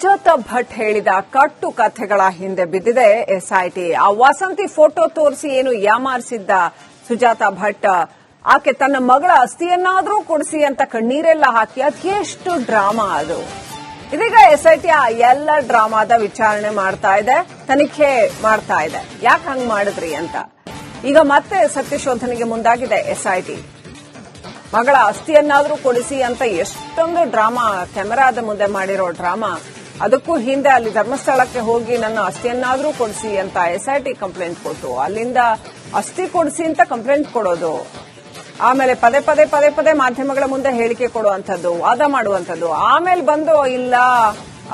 ಸುಜಾತ ಭಟ್ ಹೇಳಿದ ಕಟ್ಟು ಕಥೆಗಳ ಹಿಂದೆ ಬಿದ್ದಿದೆ ಎಸ್ಐಟಿ. ಆ ವಸಂತಿ ಫೋಟೋ ತೋರಿಸಿ ಏನು ಯಾಮಾರಿಸಿದ್ದ ಸುಜಾತ ಭಟ್, ಆಕೆ ತನ್ನ ಮಗಳ ಅಸ್ಥಿಯನ್ನಾದರೂ ಕೊಡಿಸಿ ಅಂತ ಕಣ್ಣೀರೆಲ್ಲ ಹಾಕಿ ಅದೆಷ್ಟು ಡ್ರಾಮಾ ಅದು. ಇದೀಗ ಎಸ್ಐಟಿ ಆ ಎಲ್ಲ ಡ್ರಾಮಾದ ವಿಚಾರಣೆ ಮಾಡ್ತಾ ಇದೆ, ತನಿಖೆ ಮಾಡ್ತಾ ಇದೆ. ಯಾಕೆ ಹಂಗ್ ಮಾಡಿದ್ರಿ ಅಂತ ಈಗ ಮತ್ತೆ ಸತ್ಯಶೋಧನೆಗೆ ಮುಂದಾಗಿದೆ ಎಸ್ಐಟಿ. ಮಗಳ ಅಸ್ಥಿಯನ್ನಾದರೂ ಕೊಡಿಸಿ ಅಂತ ಎಷ್ಟೊಂದು ಡ್ರಾಮಾ, ಕೆಮೆರಾದ ಮುಂದೆ ಮಾಡಿರೋ ಡ್ರಾಮಾ. ಅದಕ್ಕೂ ಹಿಂದೆ ಅಲ್ಲಿ ಧರ್ಮಸ್ಥಳಕ್ಕೆ ಹೋಗಿ ನನ್ನ ಅಸ್ಥಿಯನ್ನಾದರೂ ಕೊಡಿಸಿ ಅಂತ ಎಸ್ಐಟಿ ಕಂಪ್ಲೇಂಟ್ ಕೊಟ್ಟು ಅಲ್ಲಿಂದ ಅಸ್ಥಿ ಕೊಡಿಸಿ ಅಂತ ಕಂಪ್ಲೇಂಟ್ ಕೊಡೋದು, ಆಮೇಲೆ ಪದೇ ಪದೇ ಮಾಧ್ಯಮಗಳ ಮುಂದೆ ಹೇಳಿಕೆ ಕೊಡುವಂಥದ್ದು, ವಾದ ಮಾಡುವಂಥದ್ದು, ಆಮೇಲೆ ಬಂದು ಇಲ್ಲ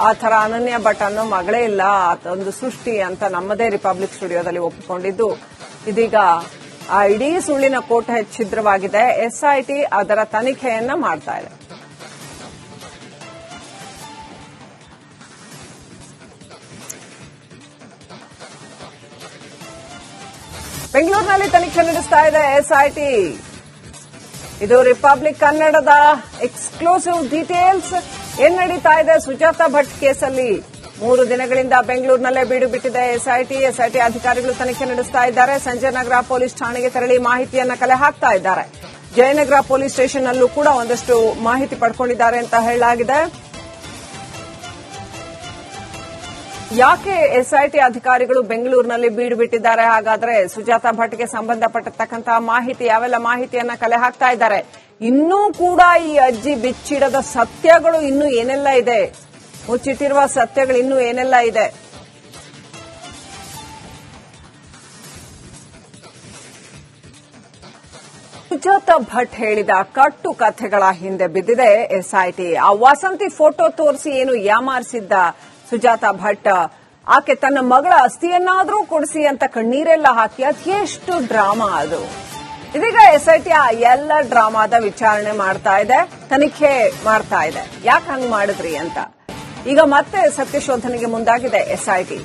ಆ ಥರ ಅನನ್ಯ ಭಟ್ ಅನ್ನೋ ಮಗಳೇ ಇಲ್ಲ, ಅದೊಂದು ಸೃಷ್ಟಿ ಅಂತ ನಮ್ಮದೇ ರಿಪಬ್ಲಿಕ್ ಸ್ಟುಡಿಯೋದಲ್ಲಿ ಒಪ್ಪಿಕೊಂಡಿದ್ದು ಇದೀಗ ಆ ಇಡೀ ಸುಳ್ಳಿನ ಕೋಟೆ ಛಿದ್ರವಾಗಿದೆ. ಎಸ್ಐಟಿ ಅದರ ತನಿಖೆಯನ್ನ ಮಾಡ್ತಾ ಇದೆ. ಬೆಂಗಳೂರಿನಲ್ಲಿ ತನಿಖೆ ನಡೆಸ್ತಾ ಇದೆ ಎಸ್ಐಟಿ. ಇದು ರಿಪಬ್ಲಿಕ್ ಕನ್ನಡದ ಎಕ್ಸ್ಕ್ಲೂಸಿವ್ ಡೀಟೇಲ್ಸ್. ಏನ್ ನಡೀತಾ ಇದೆ ಸುಜಾತ ಭಟ್ ಕೇಸಲ್ಲಿ? 3 ದಿನಗಳಿಂದ ಬೆಂಗಳೂರಿನಲ್ಲೇ ಬೀಡು ಬಿಟ್ಟಿದೆ ಎಸ್ಐಟಿ. ಅಧಿಕಾರಿಗಳು ತನಿಖೆ ನಡೆಸ್ತಾ ಇದ್ದಾರೆ. ಸಂಜಯನಗರ ಪೊಲೀಸ್ ಠಾಣೆಗೆ ತೆರಳಿ ಮಾಹಿತಿಯನ್ನ ಕಲೆ ಹಾಕ್ತಾ ಇದ್ದಾರೆ. ಜಯನಗರ ಪೊಲೀಸ್ ಸ್ಟೇಷನ್ ಅಲ್ಲೂ ಕೂಡ ಒಂದಷ್ಟು ಮಾಹಿತಿ ಪಡ್ಕೊಂಡಿದ್ದಾರೆ ಅಂತ ಹೇಳಲಾಗಿದೆ. ಯಾಕೆ ಎಸ್ಐಟಿ ಅಧಿಕಾರಿಗಳು ಬೆಂಗಳೂರಿನಲ್ಲಿ ಬೀಡು ಬಿಟ್ಟಿದ್ದಾರೆ? ಹಾಗಾದ್ರೆ ಸುಜಾತ ಭಟ್ಗೆ ಸಂಬಂಧಪಟ್ಟತಕ್ಕಂತಹ ಮಾಹಿತಿ, ಯಾವೆಲ್ಲ ಮಾಹಿತಿಯನ್ನ ಕಲೆ ಹಾಕ್ತಾ ಇದ್ದಾರೆ? ಇನ್ನೂ ಕೂಡ ಈ ಅಜ್ಜಿ ಬಿಚ್ಚಿಡದ ಸತ್ಯಗಳು ಇನ್ನೂ ಏನೆಲ್ಲ ಇದೆ, ಮುಚ್ಚಿಟ್ಟಿರುವ ಸತ್ಯಗಳು ಇನ್ನೂ ಏನೆಲ್ಲ ಇದೆ? ಸುಜಾತ ಭಟ್ ಹೇಳಿದ ಕಟ್ಟು ಕಥೆಗಳ ಹಿಂದೆ ಬಿದ್ದಿದೆ ಎಸ್ಐಟಿ. ಆ ವಸಂತಿ ಫೋಟೋ ತೋರಿಸಿ ಏನು ಯಾಮಾರಿಸಿದ್ದ ಸುಜಾತ ಭಟ್, ಆಕೆ ತನ್ನ ಮಗಳ ಅಸ್ಥಿಯನ್ನಾದರೂ ಕೊಡಿಸಿ ಅಂತ ಕಣ್ಣೀರೆಲ್ಲ ಹಾಕಿ ಅದೆಷ್ಟು ಡ್ರಾಮಾ ಅದು. ಇದೀಗ ಎಸ್ಐಟಿ ಆ ಎಲ್ಲ ಡ್ರಾಮಾದ ವಿಚಾರಣೆ ಮಾಡ್ತಾ ಇದೆ, ತನಿಖೆ ಮಾಡ್ತಾ ಇದೆ. ಯಾಕೆ ಹಂಗ್ ಮಾಡಿದ್ರಿ ಅಂತ ಈಗ ಮತ್ತೆ ಸತ್ಯಶೋಧನೆಗೆ ಮುಂದಾಗಿದೆ ಎಸ್ಐಟಿ.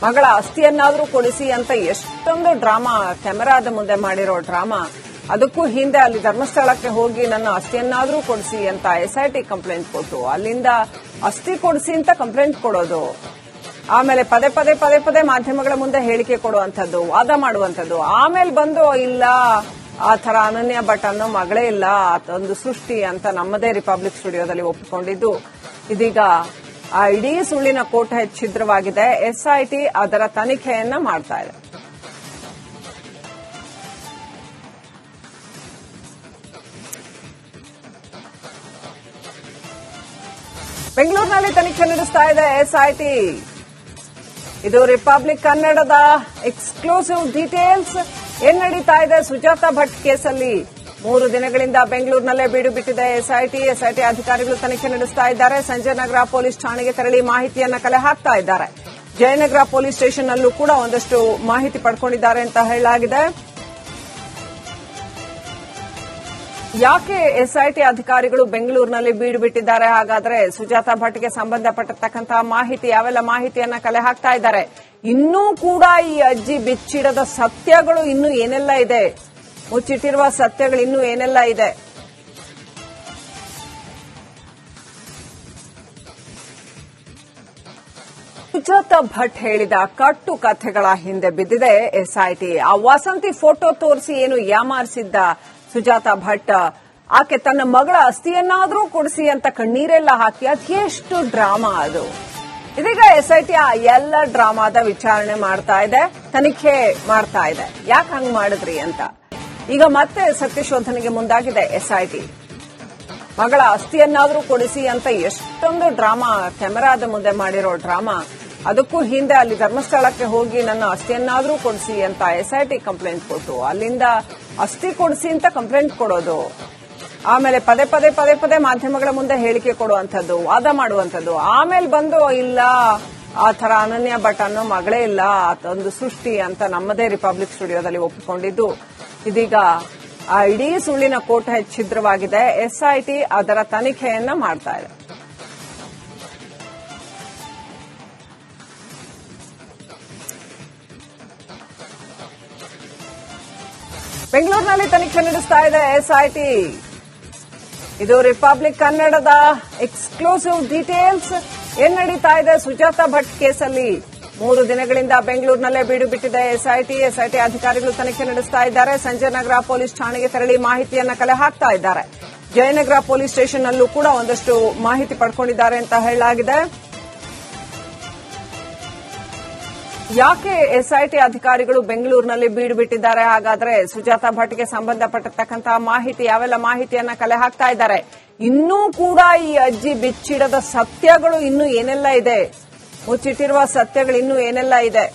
ಮಗಳ ಅಸ್ಥಿಯನ್ನಾದರೂ ಕೊಡಿಸಿ ಅಂತ ಎಷ್ಟೊಂದು ಡ್ರಾಮಾ, ಕೆಮೆರಾದ ಮುಂದೆ ಮಾಡಿರೋ ಡ್ರಾಮಾ. ಅದಕ್ಕೂ ಹಿಂದೆ ಅಲ್ಲಿ ಧರ್ಮಸ್ಥಳಕ್ಕೆ ಹೋಗಿ ನನ್ನ ಅಸ್ಥಿಯನ್ನಾದರೂ ಕೊಡಿಸಿ ಅಂತ ಎಸ್ಐಟಿ ಕಂಪ್ಲೇಂಟ್ ಕೊಟ್ಟು ಅಲ್ಲಿಂದ ಅಸ್ಥಿ ಕೊಡಿಸಿ ಅಂತ ಕಂಪ್ಲೇಂಟ್ ಕೊಡೋದು, ಆಮೇಲೆ ಪದೇ ಮಾಧ್ಯಮಗಳ ಮುಂದೆ ಹೇಳಿಕೆ ಕೊಡುವಂಥದ್ದು, ವಾದ ಮಾಡುವಂಥದ್ದು, ಆಮೇಲೆ ಬಂದು ಇಲ್ಲ ಆ ಥರ ಅನನ್ಯ ಭಟ್ ಅನ್ನೋ ಮಗಳೇ ಇಲ್ಲ, ಅದೊಂದು ಸೃಷ್ಟಿ ಅಂತ ನಮ್ಮದೇ ರಿಪಬ್ಲಿಕ್ ಸ್ಟುಡಿಯೋದಲ್ಲಿ ಒಪ್ಪಿಕೊಂಡಿದ್ದು ಇದೀಗ ಆ ಇಡೀ ಸುಳ್ಳಿನ ಕೋಟೆ ಛಿದ್ರವಾಗಿದೆ. ಎಸ್ಐಟಿ ಅದರ ತನಿಖೆಯನ್ನ ಮಾಡ್ತಾ ಇದೆ. ಬೆಂಗಳೂರಿನಲ್ಲಿ ತನಿಖೆ ನಡೆಸ್ತಾ ಇದೆ ಎಸ್ಐಟಿ. ಇದು ರಿಪಬ್ಲಿಕ್ ಕನ್ನಡದ ಎಕ್ಸ್ಕ್ಲೂಸಿವ್ ಡೀಟೇಲ್ಸ್. ಏನ್ ನಡೀತಾ ಇದೆ ಸುಜಾತ ಭಟ್ ಕೇಸಲ್ಲಿ? 3 ದಿನಗಳಿಂದ ಬೆಂಗಳೂರಿನಲ್ಲೇ ಬೀಡು ಬಿಟ್ಟಿದೆ ಎಸ್ಐಟಿ. ಅಧಿಕಾರಿಗಳು ತನಿಖೆ ನಡೆಸ್ತಾ ಇದ್ದಾರೆ. ಸಂಜಯನಗರ ಪೊಲೀಸ್ ಠಾಣೆಗೆ ತೆರಳಿ ಮಾಹಿತಿಯನ್ನ ಕಲೆ ಹಾಕ್ತಾ ಇದ್ದಾರೆ. ಜಯನಗರ ಪೊಲೀಸ್ ಸ್ಟೇಷನ್ ಅಲ್ಲೂ ಕೂಡ ಒಂದಷ್ಟು ಮಾಹಿತಿ ಪಡ್ಕೊಂಡಿದ್ದಾರೆ ಅಂತ ಹೇಳಲಾಗಿದೆ. ಯಾಕೆ ಎಸ್ಐಟಿ ಅಧಿಕಾರಿಗಳು ಬೆಂಗಳೂರಿನಲ್ಲಿ ಬೀಡು ಬಿಟ್ಟಿದ್ದಾರೆ? ಹಾಗಾದ್ರೆ ಸುಜಾತ ಭಟ್ಗೆ ಸಂಬಂಧಪಟ್ಟತಕ್ಕಂತಹ ಮಾಹಿತಿ, ಯಾವೆಲ್ಲ ಮಾಹಿತಿಯನ್ನ ಕಲೆ ಹಾಕ್ತಾ ಇದ್ದಾರೆ? ಇನ್ನೂ ಕೂಡ ಈ ಅಜ್ಜಿ ಬಿಚ್ಚಿಡದ ಸತ್ಯಗಳು ಇನ್ನೂ ಏನೆಲ್ಲ ಇದೆ, ಮುಚ್ಚಿಟ್ಟಿರುವ ಸತ್ಯಗಳು ಇನ್ನೂ ಏನೆಲ್ಲ ಇದೆ? ಸುಜಾತ ಭಟ್ ಹೇಳಿದ ಕಟ್ಟು ಕಥೆಗಳ ಹಿಂದೆ ಬಿದ್ದಿದೆ ಎಸ್ಐಟಿ. ಆ ವಸಂತಿ ಫೋಟೋ ತೋರಿಸಿ ಏನು ಯಾಮಾರಿಸಿದ್ದ ಸುಜಾತ ಭಟ್, ಆಕೆ ತನ್ನ ಮಗಳ ಅಸ್ಥಿಯನ್ನಾದರೂ ಕೊಡಿಸಿ ಅಂತ ಕಣ್ಣೀರೆಲ್ಲ ಹಾಕಿ ಅದೆಷ್ಟು ಡ್ರಾಮಾ ಅದು. ಇದೀಗ ಎಸ್ಐಟಿ ಆ ಎಲ್ಲ ಡ್ರಾಮಾದ ವಿಚಾರಣೆ ಮಾಡ್ತಾ ಇದೆ, ತನಿಖೆ ಮಾಡ್ತಾ ಇದೆ. ಯಾಕೆ ಹಂಗ್ ಮಾಡಿದ್ರಿ ಅಂತ ಈಗ ಮತ್ತೆ ಸತ್ಯಶೋಧನೆಗೆ ಮುಂದಾಗಿದೆ ಎಸ್ಐಟಿ. ಮಗಳ ಅಸ್ಥಿಯನ್ನಾದರೂ ಕೊಡಿಸಿ ಅಂತ ಎಷ್ಟೊಂದು ಡ್ರಾಮಾ, ಕೆಮೆರಾದ ಮುಂದೆ ಮಾಡಿರೋ ಡ್ರಾಮಾ. ಅದಕ್ಕೂ ಹಿಂದೆ ಅಲ್ಲಿ ಧರ್ಮಸ್ಥಳಕ್ಕೆ ಹೋಗಿ ನನ್ನ ಅಸ್ಥಿಯನ್ನಾದರೂ ಕೊಡಿಸಿ ಅಂತ ಎಸ್ಐಟಿ ಕಂಪ್ಲೇಂಟ್ ಕೊಟ್ಟು ಅಲ್ಲಿಂದ ಅಸ್ಥಿ ಕೊಡಿಸಿ ಅಂತ ಕಂಪ್ಲೇಂಟ್ ಕೊಡೋದು, ಆಮೇಲೆ ಪದೇ ಮಾಧ್ಯಮಗಳ ಮುಂದೆ ಹೇಳಿಕೆ ಕೊಡುವಂಥದ್ದು, ವಾದ ಮಾಡುವಂಥದ್ದು, ಆಮೇಲೆ ಬಂದು ಇಲ್ಲ ಆ ಥರ ಅನನ್ಯ ಭಟ್ ಅನ್ನೋ ಮಗಳೇ ಇಲ್ಲ, ಅದೊಂದು ಸೃಷ್ಟಿ ಅಂತ ನಮ್ಮದೇ ರಿಪಬ್ಲಿಕ್ ಸ್ಟುಡಿಯೋದಲ್ಲಿ ಒಪ್ಪಿಕೊಂಡಿದ್ದು ಇದೀಗ ಆ ಇಡೀ ಸುಳ್ಳಿನ ಕೋಟೆ ಛಿದ್ರವಾಗಿದೆ. ಎಸ್ಐಟಿ ಅದರ ತನಿಖೆಯನ್ನ ಮಾಡ್ತಾ ಇದೆ. ಬೆಂಗಳೂರಿನಲ್ಲಿ ತನಿಖೆ ನಡೆಸ್ತಾ ಇದೆ ಎಸ್ಐಟಿ. ಇದು ರಿಪಬ್ಲಿಕ್ ಕನ್ನಡದ ಎಕ್ಸ್ಕ್ಲೂಸಿವ್ ಡೀಟೇಲ್ಸ್. ಏನ್ ನಡೀತಾ ಇದೆ ಸುಜಾತಾ ಭಟ್ ಕೇಸಲ್ಲಿ 3 ದಿನಗಳಿಂದ ಬೆಂಗಳೂರಿನಲ್ಲೇ ಬೀಡು ಬಿಟ್ಟಿದೆ ಎಸ್ಐಟಿ ಅಧಿಕಾರಿಗಳು ತನಿಖೆ ನಡೆಸ್ತಾ ಇದ್ದಾರೆ. ಸಂಜಯ್ ನಗರ ಪೊಲೀಸ್ ಠಾಣೆಗೆ ತೆರಳಿ ಮಾಹಿತಿಯನ್ನ ಕಲೆ ಹಾಕ್ತಾ ಇದ್ದಾರೆ. ಜಯನಗರ ಪೊಲೀಸ್ ಸ್ಟೇಷನ್ ನಲ್ಲೂ ಕೂಡ ಒಂದಷ್ಟು ಮಾಹಿತಿ ಪಡ್ಕೊಂಡಿದ್ದಾರೆ ಅಂತ ಹೇಳಲಾಗಿದೆ. ಯಾಕೆ ಎಸ್ಐಟಿ ಅಧಿಕಾರಿಗಳು ಬೆಂಗಳೂರಿನಲ್ಲಿ ಬೀಡು ಬಿಟ್ಟಿದ್ದಾರೆ? ಹಾಗಾದ್ರೆ ಸುಜಾತಾ ಭಟ್ಗೆ ಸಂಬಂಧಪಟ್ಟಂತಹ ಮಾಹಿತಿ, ಯಾವೆಲ್ಲ ಮಾಹಿತಿಯನ್ನ ಕಲೆ ಹಾಕ್ತಾ ಇದ್ದಾರೆ? ಇನ್ನೂ ಕೂಡ ಈ ಅಜ್ಜಿ ಬಿಚ್ಚಿಡದ ಸತ್ಯಗಳು ಇನ್ನೂ ಏನೆಲ್ಲ ಇದೆ, ಮುಚ್ಚಿಟ್ಟಿರುವ ಸತ್ಯಗಳು ಇನ್ನೂ ಏನೆಲ್ಲ ಇದೆ?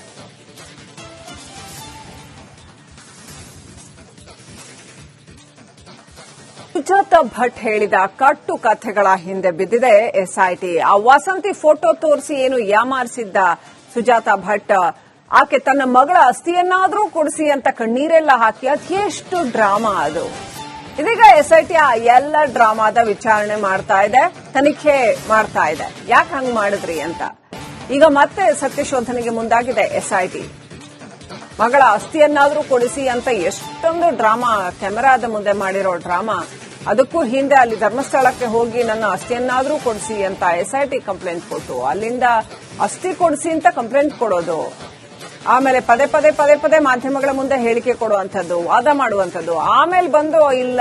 ಸುಜಾತಾ ಭಟ್ ಹೇಳಿದ ಕಟ್ಟು ಕಥೆಗಳ ಹಿಂದೆ ಬಿದ್ದಿದೆ ಎಸ್ಐಟಿ. ಆ ವಸಂತಿ ಫೋಟೋ ತೋರಿಸಿ ಏನು ಯಾಮಾರಿಸಿದ್ದ ಸುಜಾತಾ ಭಟ್, ಆಕೆ ತನ್ನ ಮಗಳ ಅಸ್ಥಿಯನ್ನಾದ್ರೂ ಕೊಡಿಸಿ ಅಂತ ಕಣ್ಣೀರೆಲ್ಲ ಹಾಕಿ ಅದೆಷ್ಟು ಡ್ರಾಮಾ ಅದು. ಇದೀಗ ಎಸ್ಐಟಿ ಆ ಎಲ್ಲ ಡ್ರಾಮಾದ ವಿಚಾರಣೆ ಮಾಡ್ತಾ ಇದೆ, ತನಿಖೆ ಮಾಡ್ತಾ ಇದೆ. ಯಾಕೆ ಹಂಗ್ ಮಾಡಿದ್ರಿ ಅಂತ ಈಗ ಮತ್ತೆ ಸತ್ಯಶೋಧನೆಗೆ ಮುಂದಾಗಿದೆ ಎಸ್ಐಟಿ. ಮಗಳ ಅಸ್ಥಿಯನ್ನಾದ್ರೂ ಕೊಡಿಸಿ ಅಂತ ಎಷ್ಟೊಂದು ಡ್ರಾಮಾ, ಕ್ಯಾಮೆರಾದ ಮುಂದೆ ಮಾಡಿರೋ ಡ್ರಾಮಾ. ಅದಕ್ಕೂ ಹಿಂದೆ ಅಲ್ಲಿ ಧರ್ಮಸ್ಥಳಕ್ಕೆ ಹೋಗಿ ನನ್ನ ಅಸ್ಥಿಯನ್ನಾದ್ರೂ ಕೊಡಿಸಿ ಅಂತ ಎಸ್ಐಟಿ ಕಂಪ್ಲೇಂಟ್ ಕೊಟ್ಟು ಅಲ್ಲಿಂದ ಅಸ್ಥಿ ಕೊಡಿಸಿ ಅಂತ ಕಂಪ್ಲೇಂಟ್ ಕೊಡೋದು, ಆಮೇಲೆ ಪದೇ ಪದೇ ಮಾಧ್ಯಮಗಳ ಮುಂದೆ ಹೇಳಿಕೆ ಕೊಡುವಂಥದ್ದು, ವಾದ ಮಾಡುವಂಥದ್ದು, ಆಮೇಲೆ ಬಂದು ಇಲ್ಲ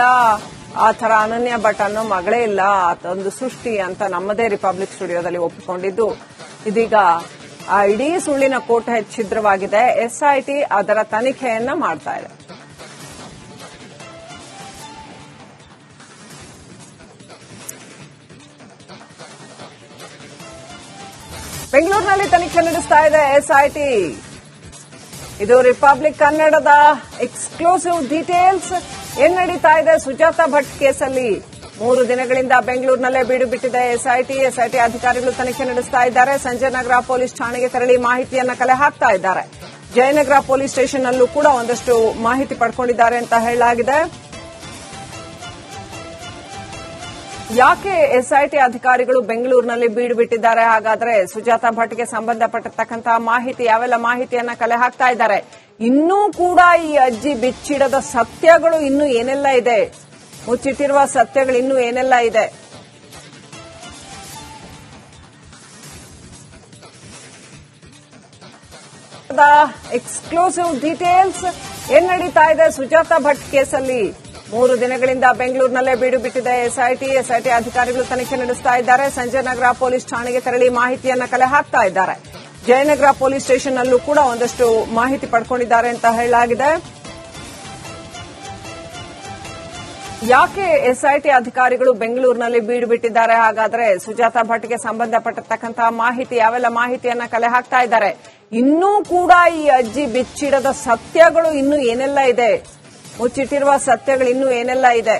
ಆ ತರ ಅನನ್ಯ ಭಟ್ ಅನ್ನೋ ಮಗಳೇ ಇಲ್ಲ, ಅದೊಂದು ಸೃಷ್ಟಿ ಅಂತ ನಮ್ಮದೇ ರಿಪಬ್ಲಿಕ್ ಸ್ಟುಡಿಯೋದಲ್ಲಿ ಒಪ್ಪಿಕೊಂಡಿದ್ದು ಇದೀಗ ಆ ಇಡೀ ಸುಳ್ಳಿನ ಕೋಟೆ ಛಿದ್ರವಾಗಿದೆ. ಎಸ್ಐಟಿ ಅದರ ತನಿಖೆಯನ್ನ ಮಾಡ್ತಾ ಇದೆ. ಬೆಂಗಳೂರಿನಲ್ಲಿ ತನಿಖೆ ನಡೆಸ್ತಾ ಇದೆ ಎಸ್ಐಟಿ. ಇದು ರಿಪಬ್ಲಿಕ್ ಕನ್ನಡದ ಎಕ್ಸ್ಕ್ಲೂಸಿವ್ ಡೀಟೇಲ್ಸ್. ಏನ್ ನಡೀತಾ ಇದೆ ಸುಜಾತಾ ಭಟ್ ಕೇಸಲ್ಲಿ? 3 ದಿನಗಳಿಂದ ಬೆಂಗಳೂರಿನಲ್ಲೇ ಬೀಡು ಬಿಟ್ಟಿದೆ ಎಸ್ಐಟಿ ಅಧಿಕಾರಿಗಳು ತನಿಖೆ ನಡೆಸ್ತಾ ಇದ್ದಾರೆ. ಸಂಜಯ್ ನಗರ ಪೊಲೀಸ್ ಠಾಣೆಗೆ ತೆರಳಿ ಮಾಹಿತಿಯನ್ನ ಕಲೆ ಹಾಕ್ತಾ ಇದ್ದಾರೆ. ಜಯನಗರ ಪೊಲೀಸ್ ಸ್ಟೇಷನ್ ನಲ್ಲೂ ಕೂಡ ಒಂದಷ್ಟು ಮಾಹಿತಿ ಪಡ್ಕೊಂಡಿದ್ದಾರೆ ಅಂತ ಹೇಳಲಾಗಿದೆ. ಯಾಕೆ ಎಸ್ಐಟಿ ಅಧಿಕಾರಿಗಳು ಬೆಂಗಳೂರಿನಲ್ಲಿ ಬೀಡು ಬಿಟ್ಟಿದ್ದಾರೆ? ಹಾಗಾದ್ರೆ ಸುಜಾತಾ ಭಟ್ಗೆ ಸಂಬಂಧಪಟ್ಟಂತಹ ಮಾಹಿತಿ, ಯಾವೆಲ್ಲ ಮಾಹಿತಿಯನ್ನ ಕಲೆ ಹಾಕ್ತಾ ಇದ್ದಾರೆ? ಇನ್ನೂ ಕೂಡ ಈ ಅಜ್ಜಿ ಬಿಚ್ಚಿಡದ ಸತ್ಯಗಳು ಇನ್ನೂ ಏನೆಲ್ಲ ಇದೆ, ಮುಚ್ಚಿಟ್ಟಿರುವ ಸತ್ಯಗಳು ಇನ್ನೂ ಏನೆಲ್ಲ ಇದೆ? Exclusive details. ಏನ್ ನಡೀತಾ ಇದೆ ಸುಜಾತಾ ಭಟ್ ಕೇಸಲ್ಲಿ? 3 ದಿನಗಳಿಂದ ಬೆಂಗಳೂರಿನಲ್ಲೇ ಬೀಡು ಬಿಟ್ಟಿದೆ ಎಸ್ಐಟಿ ಅಧಿಕಾರಿಗಳು ತನಿಖೆ ನಡೆಸ್ತಾ ಇದ್ದಾರೆ. ಸಂಜಯ್ ನಗರ ಪೊಲೀಸ್ ಠಾಣೆಗೆ ತೆರಳಿ ಮಾಹಿತಿಯನ್ನ ಕಲೆ ಹಾಕ್ತಾ ಇದ್ದಾರೆ. ಜಯನಗರ ಪೊಲೀಸ್ ಸ್ಟೇಷನ್ ನಲ್ಲೂ ಕೂಡ ಒಂದಷ್ಟು ಮಾಹಿತಿ ಪಡ್ಕೊಂಡಿದ್ದಾರೆ ಅಂತ ಹೇಳಲಾಗಿದೆ. ಯಾಕೆ ಎಸ್ಐಟಿ ಅಧಿಕಾರಿಗಳು ಬೆಂಗಳೂರಿನಲ್ಲಿ ಬೀಡು ಬಿಟ್ಟಿದ್ದಾರೆ? ಹಾಗಾದ್ರೆ ಸುಜಾತಾ ಭಟ್ಗೆ ಸಂಬಂಧಪಟ್ಟಂತಹ ಮಾಹಿತಿ, ಯಾವೆಲ್ಲ ಮಾಹಿತಿಯನ್ನ ಕಲೆ ಹಾಕ್ತಾ ಇದ್ದಾರೆ? ಇನ್ನೂ ಕೂಡ ಈ ಅಜ್ಜಿ ಬಿಚ್ಚಿಡದ ಸತ್ಯಗಳು ಇನ್ನೂ ಏನೆಲ್ಲ ಇದೆ, ಮುಚ್ಚಿಟ್ಟಿರುವ ಸತ್ಯಗಳು ಇನ್ನೂ ಏನೆಲ್ಲ ಇದೆ?